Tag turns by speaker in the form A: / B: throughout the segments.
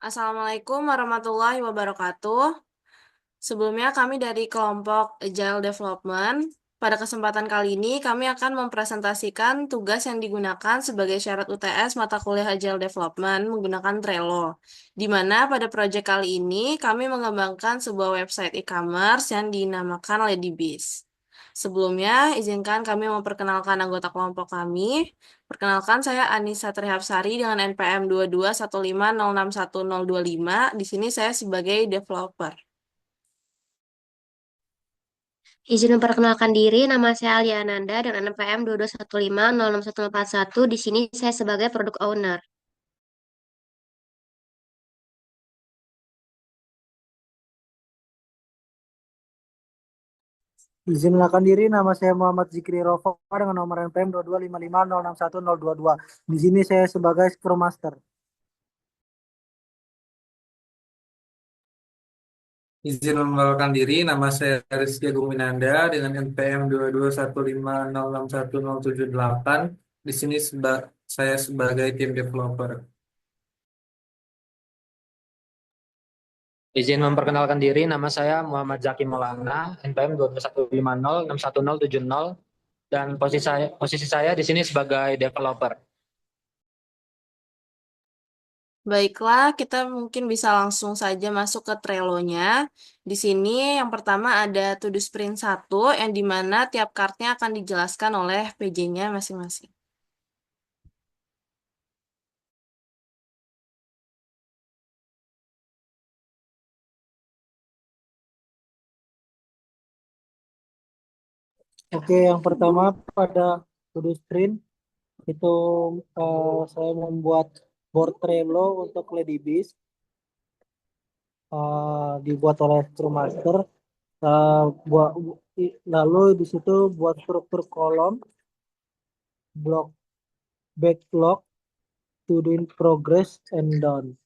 A: Assalamualaikum warahmatullahi wabarakatuh. Sebelumnya kami dari kelompok Agile Development. Pada kesempatan kali ini kami akan mempresentasikan tugas yang digunakan sebagai syarat UTS mata kuliah Agile Development menggunakan Trello. Di mana pada proyek kali ini kami mengembangkan sebuah website e-commerce yang dinamakan Ladybiz. Sebelumnya, izinkan kami memperkenalkan anggota kelompok kami. Perkenalkan, saya Anissa Trihapsari dengan NPM 2215061025. Di sini saya sebagai developer.
B: Izin memperkenalkan diri, nama saya Alia Ananda dengan NPM 2215061041. Di sini saya sebagai product owner.
C: Izin mengenalkan diri, nama saya Muhammad Zikri Rofo dengan nomor NPM 2255061022. Di sini saya sebagai Scrum Master.
D: Izin memperkenalkan diri, nama saya Rizky Agung Winanda dengan NPM 2215061078. Di sini saya sebagai tim developer.
E: Izin memperkenalkan diri, nama saya Muhammad Zaki Maulana, NPM 125061070, dan posisi saya di sini sebagai developer.
A: Baiklah, kita mungkin bisa langsung saja masuk ke Trello-nya. Di sini yang pertama ada to-do sprint 1 yang dimana tiap kartnya akan dijelaskan oleh PJ-nya masing-masing.
C: Oke, yang pertama pada to-do sprint itu saya membuat board Trello untuk Ladybiz, dibuat oleh Scrum Master. Eh, buat, lalu di situ buat struktur kolom, blok backlog, to do in progress, and done.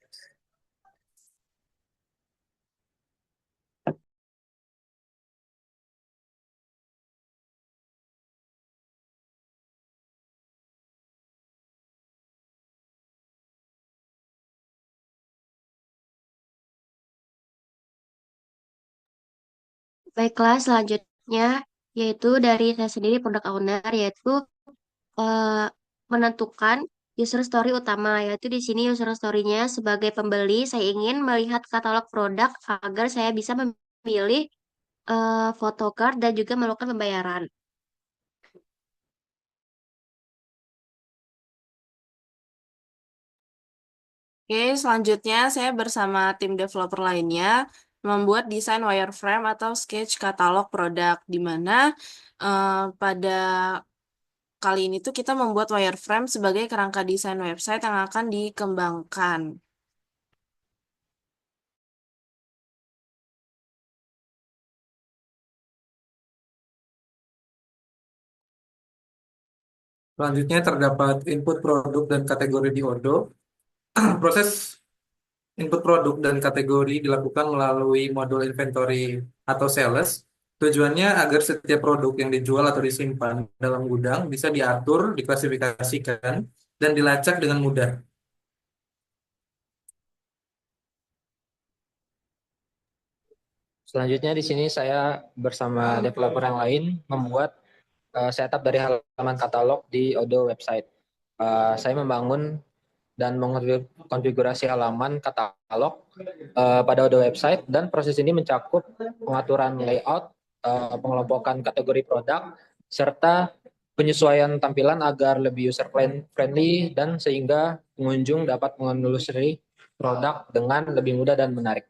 B: Baiklah, selanjutnya yaitu dari saya sendiri product owner, yaitu eh, menentukan user story utama, yaitu di sini user story-nya sebagai pembeli saya ingin melihat katalog produk agar saya bisa memilih photocard dan juga melakukan pembayaran.
A: Oke, selanjutnya saya bersama tim developer lainnya membuat desain wireframe atau sketch katalog produk, di mana pada kali ini tuh kita membuat wireframe sebagai kerangka desain website yang akan dikembangkan.
D: Selanjutnya terdapat input produk dan kategori di Odoo. Proses input produk dan kategori dilakukan melalui modul inventory atau sales. Tujuannya agar setiap produk yang dijual atau disimpan dalam gudang bisa diatur, diklasifikasikan, dan dilacak dengan mudah.
E: Selanjutnya di sini saya bersama developer yang lain membuat setup dari halaman katalog di Odoo website. Saya membangun dan mengkonfigurasi halaman katalog pada Odoo website, dan proses ini mencakup pengaturan layout, pengelompokan kategori produk, serta penyesuaian tampilan agar lebih user friendly dan sehingga pengunjung dapat menelusuri produk dengan lebih mudah dan menarik.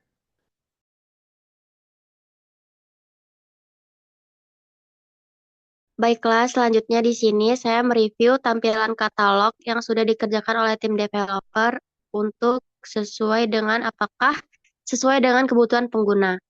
B: Baiklah, selanjutnya di sini saya mereview tampilan katalog yang sudah dikerjakan oleh tim developer untuk sesuai dengan kebutuhan pengguna.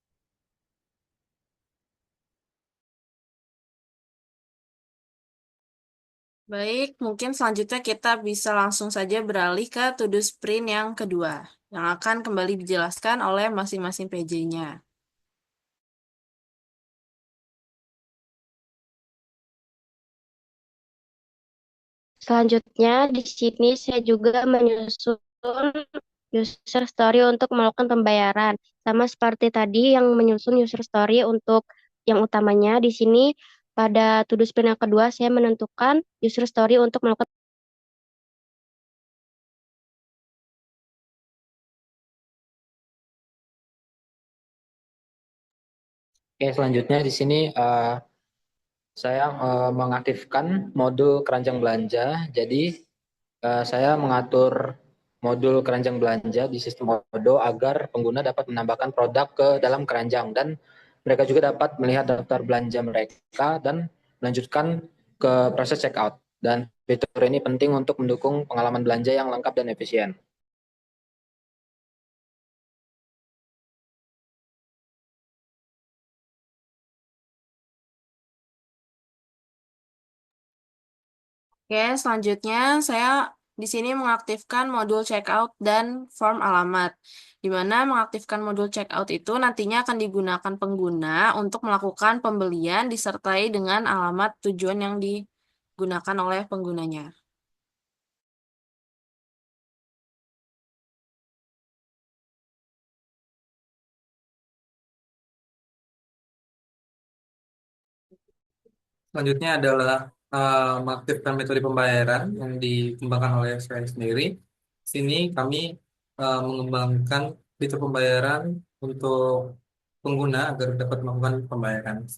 A: Baik, mungkin selanjutnya kita bisa langsung saja beralih ke to-do sprint yang kedua, yang akan kembali dijelaskan oleh masing-masing PJ-nya.
B: Selanjutnya di sini saya juga menyusun user story untuk melakukan pembayaran. Sama seperti tadi yang menyusun user story untuk yang utamanya, di sini pada to-do sprint yang kedua saya menentukan user story untuk melakukan.
E: Oke, selanjutnya di sini saya mengaktifkan modul keranjang belanja. Jadi saya mengatur modul keranjang belanja di sistem Odoo agar pengguna dapat menambahkan produk ke dalam keranjang dan mereka juga dapat melihat daftar belanja mereka dan melanjutkan ke proses checkout. Dan fitur ini penting untuk mendukung pengalaman belanja yang lengkap dan efisien.
A: Oke, selanjutnya saya di sini mengaktifkan modul checkout dan form alamat. Di mana mengaktifkan modul checkout itu nantinya akan digunakan pengguna untuk melakukan pembelian disertai dengan alamat tujuan yang digunakan oleh penggunanya.
D: Selanjutnya adalah mengaktifkan metode pembayaran yang dikembangkan oleh saya sendiri. Sini kami mengembangkan fitur pembayaran untuk pengguna agar dapat melakukan pembayaran.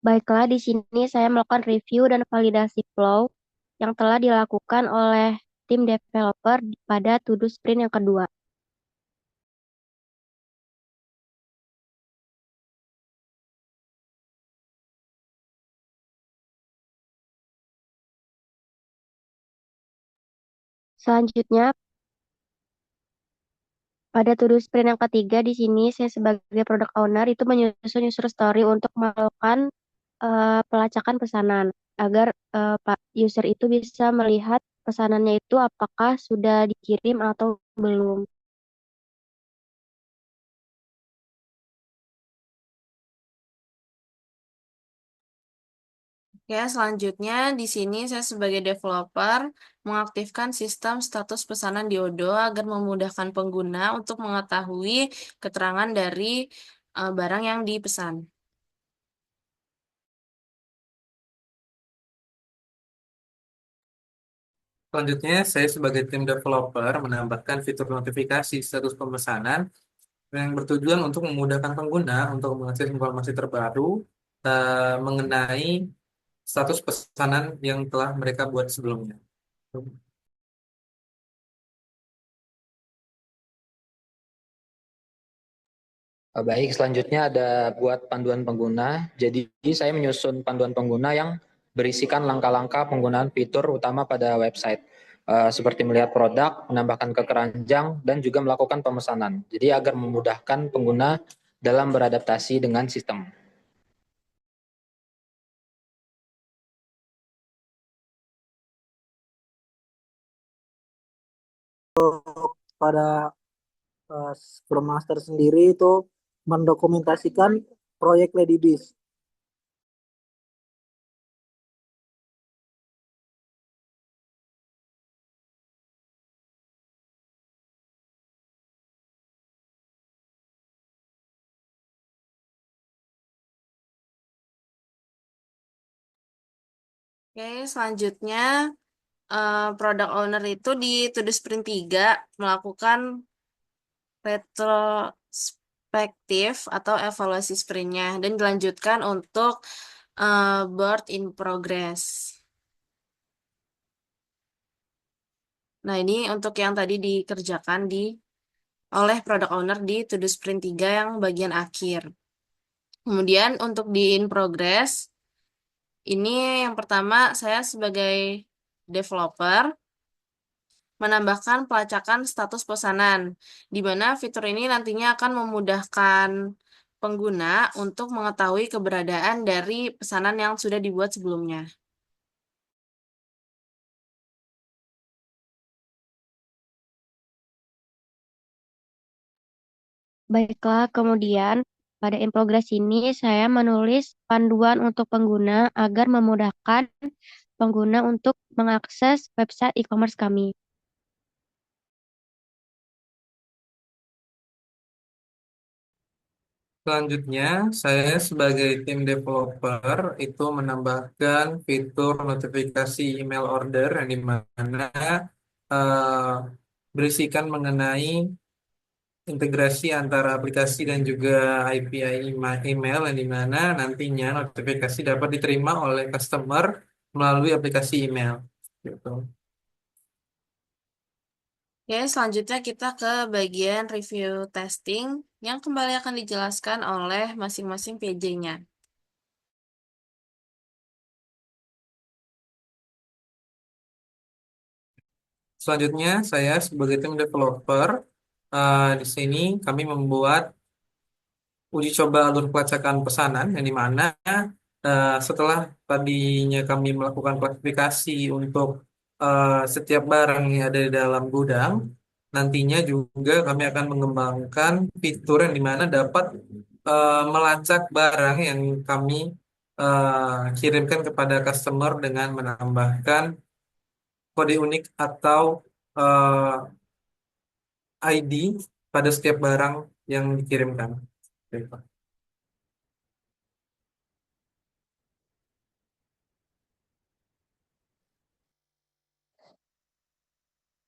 B: Baiklah, di sini saya melakukan review dan validasi flow yang telah dilakukan oleh tim developer pada to-do sprint yang kedua. Selanjutnya, pada to-do sprint yang ketiga, di sini saya sebagai product owner itu menyusun user story untuk melakukan pelacakan pesanan agar Pak user itu bisa melihat pesanannya itu apakah sudah dikirim atau belum.
A: Ya, selanjutnya di sini saya sebagai developer mengaktifkan sistem status pesanan di Odoo agar memudahkan pengguna untuk mengetahui keterangan dari barang yang dipesan.
D: Selanjutnya, saya sebagai tim developer menambahkan fitur notifikasi status pemesanan yang bertujuan untuk memudahkan pengguna untuk mengakses informasi terbaru mengenai status pesanan yang telah mereka buat sebelumnya.
E: Baik, selanjutnya ada buat panduan pengguna. Jadi saya menyusun panduan pengguna yang berisikan langkah-langkah penggunaan fitur utama pada website. Seperti melihat produk, menambahkan ke keranjang, dan juga melakukan pemesanan. Jadi agar memudahkan pengguna dalam beradaptasi dengan sistem.
C: Pada Scrum Master sendiri itu mendokumentasikan proyek Ladybiz.
A: Oke, selanjutnya product owner itu di to-do sprint 3 melakukan retrospektif atau evaluasi sprintnya dan dilanjutkan untuk board in progress. Nah, ini untuk yang tadi dikerjakan oleh product owner di to-do sprint 3 yang bagian akhir. Kemudian untuk di in progress, ini yang pertama saya sebagai developer menambahkan pelacakan status pesanan, di mana fitur ini nantinya akan memudahkan pengguna untuk mengetahui keberadaan dari pesanan yang sudah dibuat sebelumnya.
B: Baiklah, kemudian Pada infografis ini saya menulis panduan untuk pengguna agar memudahkan pengguna untuk mengakses website e-commerce kami.
D: Selanjutnya, saya sebagai tim developer itu menambahkan fitur notifikasi email order yang dimana berisikan mengenai integrasi antara aplikasi dan juga API email yang dimana nantinya notifikasi dapat diterima oleh customer melalui aplikasi email. Gitu.
A: Oke, selanjutnya kita ke bagian review testing yang kembali akan dijelaskan oleh masing-masing PJ-nya.
D: Selanjutnya, saya sebagai tim developer di sini kami membuat uji coba alur pelacakan pesanan yang dimana setelah tadinya kami melakukan klasifikasi untuk setiap barang yang ada di dalam gudang, nantinya juga kami akan mengembangkan fitur yang dimana dapat melacak barang yang kami kirimkan kepada customer dengan menambahkan kode unik atau ID pada setiap barang yang dikirimkan. Gitu.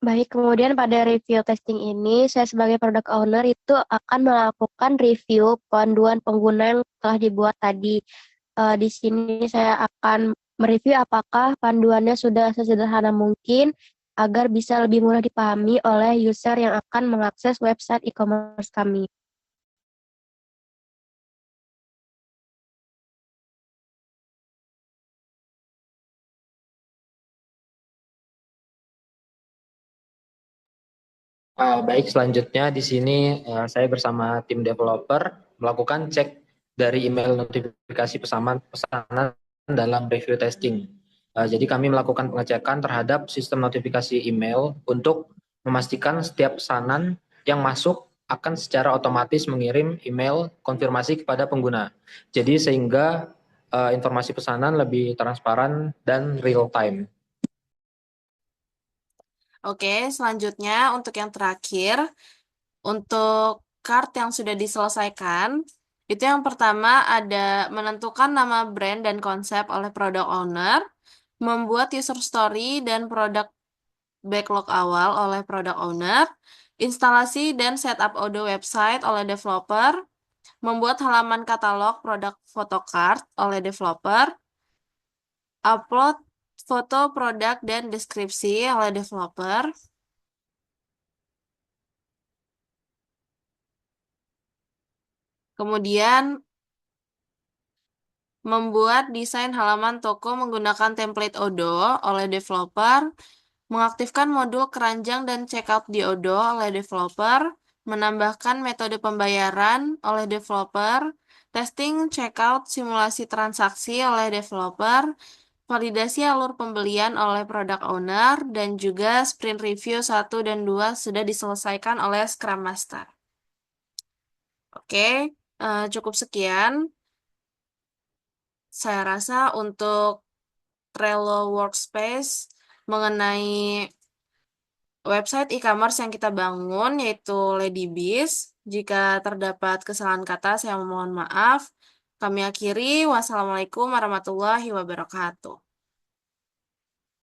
B: Baik, kemudian pada review testing ini, saya sebagai product owner itu akan melakukan review panduan pengguna yang telah dibuat tadi. Di sini saya akan mereview apakah panduannya sudah sesederhana mungkin agar bisa lebih mudah dipahami oleh user yang akan mengakses website e-commerce kami.
E: Baik, selanjutnya di sini saya bersama tim developer melakukan cek dari email notifikasi pesanan dalam review testing. Jadi kami melakukan pengecekan terhadap sistem notifikasi email untuk memastikan setiap pesanan yang masuk akan secara otomatis mengirim email konfirmasi kepada pengguna. Jadi sehingga informasi pesanan lebih transparan dan real time.
A: Oke, selanjutnya untuk yang terakhir, untuk cart yang sudah diselesaikan, itu yang pertama ada menentukan nama brand dan konsep oleh product owner, membuat user story dan produk backlog awal oleh product owner, instalasi dan setup Odoo website oleh developer, membuat halaman katalog produk photocard oleh developer, upload foto produk dan deskripsi oleh developer, kemudian membuat desain halaman toko menggunakan template Odoo oleh developer, mengaktifkan modul keranjang dan checkout di Odoo oleh developer, menambahkan metode pembayaran oleh developer, testing checkout simulasi transaksi oleh developer, validasi alur pembelian oleh product owner, dan juga sprint review 1 dan 2 sudah diselesaikan oleh Scrum Master. Oke, cukup sekian. Saya rasa untuk Trello Workspace mengenai website e-commerce yang kita bangun yaitu Ladybiz. Jika terdapat kesalahan kata, saya mohon maaf. Kami akhiri. Wassalamualaikum warahmatullahi wabarakatuh.